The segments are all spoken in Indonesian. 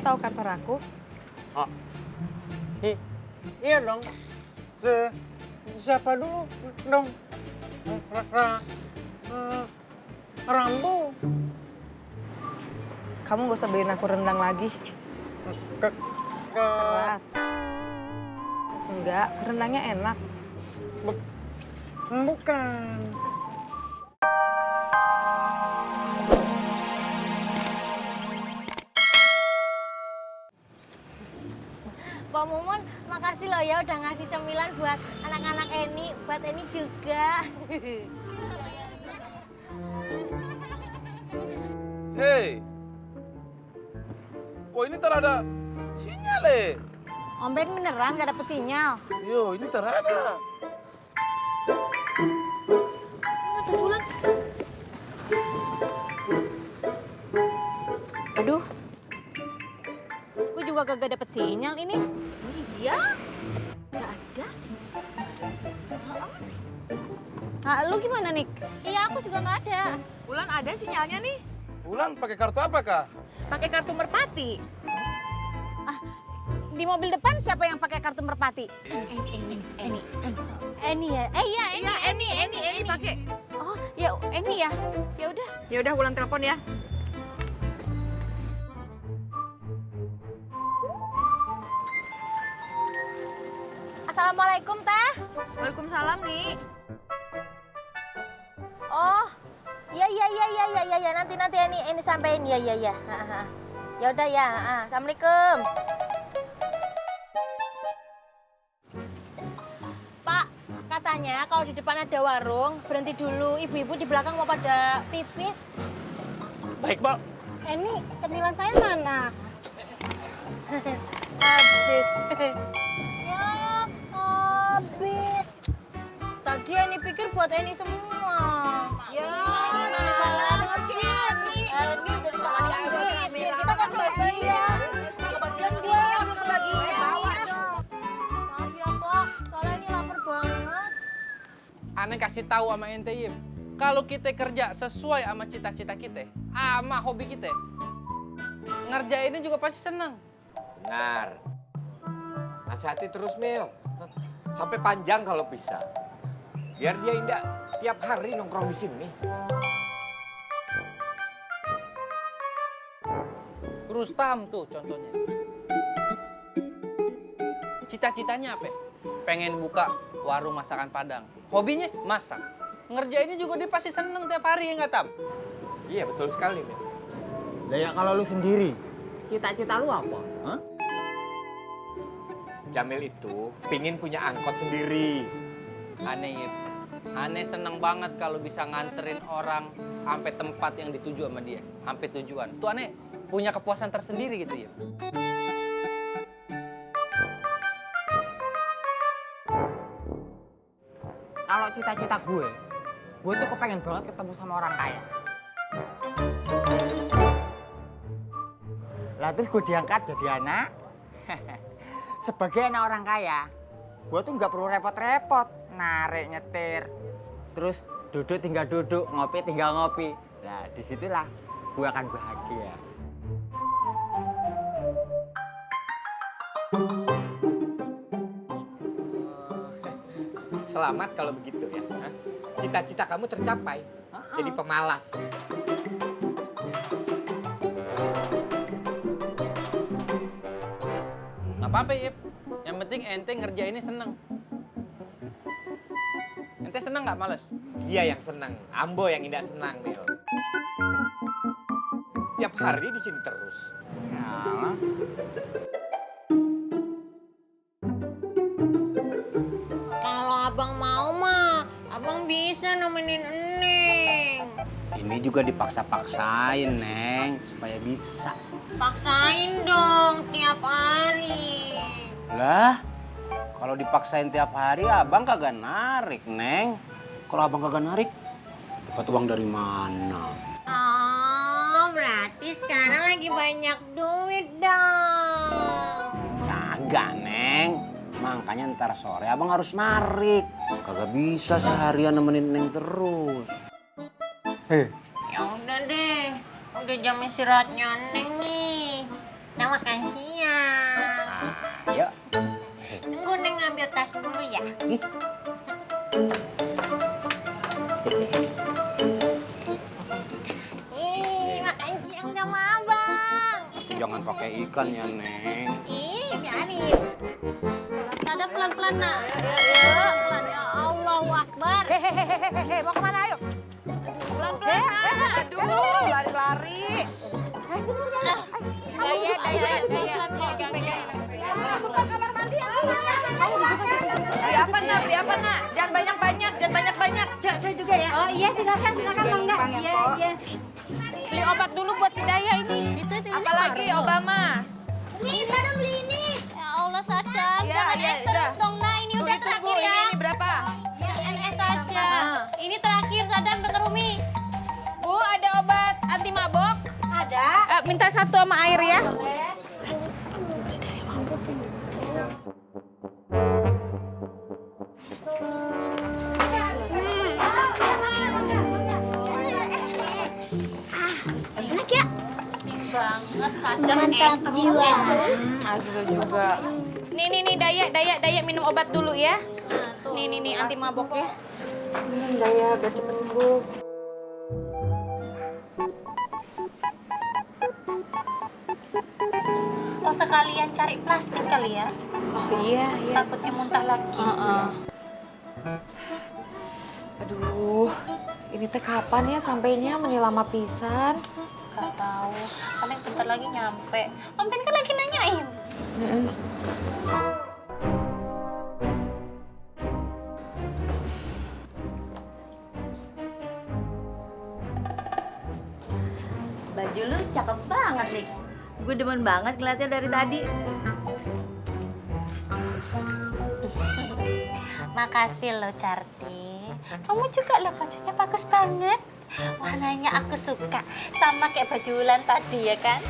tahu kantor aku? Oh. Iya dong. Siapa dulu dong? Rambo. Kamu gak usah beliin aku rendang lagi. Keras. Enggak, rendangnya enak. Bukan. Pak Mumun, makasih loh ya udah ngasih cemilan buat anak-anak Eni, buat Eni juga. Hei, kok ini terada sinyal Om Ben beneran gak dapet sinyal? Yo, ini terada. Atas Wulan. Aduh, gue juga kagak dapet sinyal ini. Iya, nggak ada. Nah, lu gimana, Nik? Iya, aku juga nggak ada. Wulan ada sinyalnya nih, Bulan pakai kartu apa kah? pakai kartu merpati. Di mobil depan siapa yang pakai kartu merpati? Eni ya? Iya, Iya, Eni pakai. Oh, ya Eni ya. Ya udah. Ya udah Wulan telepon ya. Assalamualaikum, Teh. Waalaikumsalam nih. Oh, iya nanti Eni sampein ya. Ya udah ya. Assalamualaikum. Pak, katanya kalau di depan ada warung, berhenti dulu. Ibu-ibu di belakang mau pada pipis. Baik, Pak. Eni, cemilan saya mana? Habis. Ya, habis. Tadi Eni pikir buat Eni semua. Ya, Eni udah dihabisin. Kita kan kebagian. Kebagian dia yang kebagian. Maaf ya, Pak. Soalnya Eni lapar banget. Aneh kasih tahu sama ente, Yim. Kalau kita kerja sesuai sama cita-cita kita, sama hobi kita, ngerjainnya juga pasti seneng. Benar. Nasihati terus, Mil. Sampai panjang kalau bisa. Biar dia indah tiap hari nongkrong di sini. Rustam tuh contohnya. Cita-citanya apa? Pengen buka warung masakan Padang. Hobinya masak. Ngerjainnya juga dia pasti seneng tiap hari, ya nggak, Tam? Iya, betul sekali, Mil. Lah ya kalau lu sendiri, cita-cita lu apa? Hah? Jamil itu pingin punya angkot sendiri. Aneh, Yim. Aneh seneng banget kalau bisa nganterin orang sampai tempat yang dituju sama dia. Sampai tujuan. Tuh aneh punya kepuasan tersendiri gitu, Yim. Kalau cita-cita gue tuh kepengen banget ketemu sama orang kaya. Lah terus gue diangkat jadi anak. Sebagai anak orang kaya, gue tuh nggak perlu repot-repot. Narik, nyetir, terus duduk tinggal duduk, ngopi tinggal ngopi. Nah disitulah gue akan bahagia. Selamat kalau begitu ya. Hah? Cita-cita kamu tercapai. Jadi pemalas. Nggak apa-apa, Yip. Yang penting ente ngerjainnya seneng. Ente seneng nggak males? Dia yang senang, Ambo yang tidak senang, Mil. Tiap hari di sini terus. Nah, Kalau abang mau mah, abang bisa nemenin Eneng. Ini juga dipaksa-paksain, Neng, supaya bisa. Paksain dong tiap hari. Lah, kalau dipaksain tiap hari, abang kagak narik, Neng. Kalau abang kagak narik, dapat uang dari mana? Oh, berarti sekarang lagi banyak duit dong. Kagak, Neng. Makanya ntar sore abang harus narik. Kagak bisa seharian nemenin Neng terus. Ya udah deh, udah jam istirahatnya Neng nih. Nah, makan siang. Ayo. Tunggu Neng ngambil tas dulu ya. Makan siang sama abang. Tapi jangan pakai ikan ya, Neng. Biarin. Ada pelan-pelan, nak. Pelan, ya Allahu Akbar. Hehehe, mau kemana ayo? Pelan-pelan. Aduh, lari-lari. Beli apa nak? Beli apa nak? Jangan banyak-banyak, jangan banyak-banyak. Cak, saya juga ya. Oh iya, silakan Mangga. Iya. Beli obat dulu buat si Daya ini. Itu Apalagi Obama. Nih, sana beli ini. Ya Allah, Sadam. Iya, Jangan iya, es terus udah. dong, nah. Ini udah Tunggu, terakhir ya. ini berapa? Yang es aja. Ah. Ini terakhir, Sadam, denger Umi. Bu, ada obat anti mabok? Ada. Minta satu sama air ya. Enak ya? Pusing banget, Sadam es jiwa. Azul juga. Nih, Daya minum obat dulu ya. Nih, anti mabok ya. Daya, biar cepet sembuh. Oh, sekalian cari plastik kali ya? Oh iya. Takutnya muntah lagi. Aduh, ini teh kapan ya sampainya menilama pisan? Gak tahu. Paling bentar lagi nyampe. Om Ben kan lagi nanyain. Baju lu cakep banget, Lik. Gue demen banget ngeliatnya dari tadi. Makasih lo, Carti. Kamu juga lah bajunya bagus banget. Warnanya aku suka. Sama kayak baju Wulan tadi ya kan?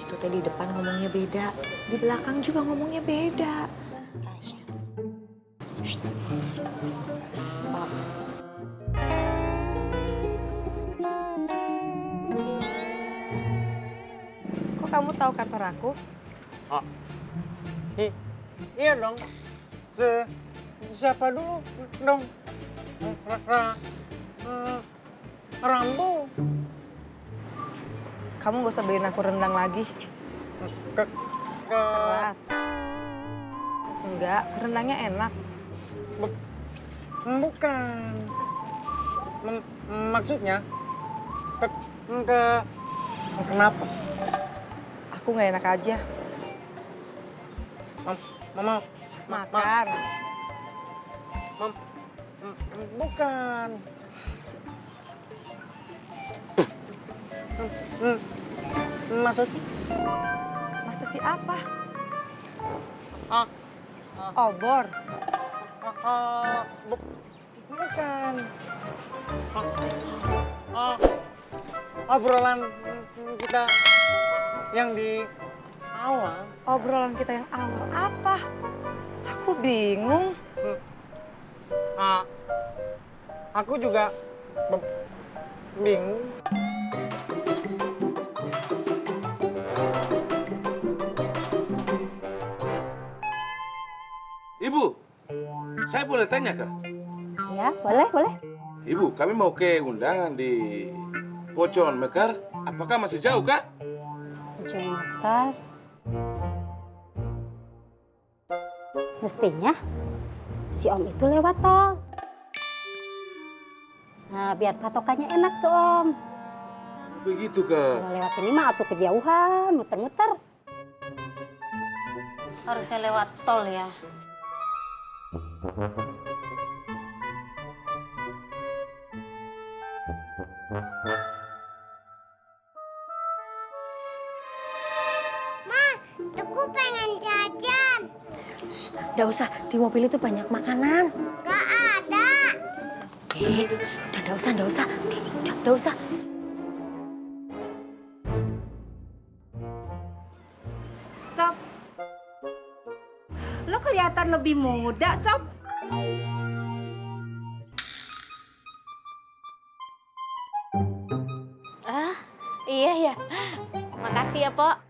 Itu teh di depan ngomongnya beda, di belakang juga ngomongnya beda. Maaf. Kok kamu tahu kantor aku? Iya dong. Siapa dulu dong? Rambo. Kamu gak usah beliin aku rendang lagi. Keras. Enggak, rendangnya enak. Bukan. Maksudnya kenapa? Aku nggak enak aja. Mama, Makan. bukan. Masa sih? Masa sih apa? Ah, Obor. bukan. Obrolan kita yang di awal. Obrolan kita yang awal apa? Aku bingung. Aku juga bingung. Ibu, saya boleh tanya kah? Ya, boleh. Ibu, kami mau ke undangan di Pocon Mekar. Apakah masih jauh kah? Jumatan. Mestinya si Om itu lewat tol. Nah, biar patokannya enak tuh Om. Begitu kah? Kalau lewat sini mah atuh kejauhan, muter-muter. Harusnya lewat tol ya. Aku pengen jajan. Nggak usah, di mobil itu banyak makanan. Gak ada. Udah nggak usah. Nggak usah. Sob, lo kelihatan lebih muda, Sob. Ah, iya ya. Makasih ya, Pok.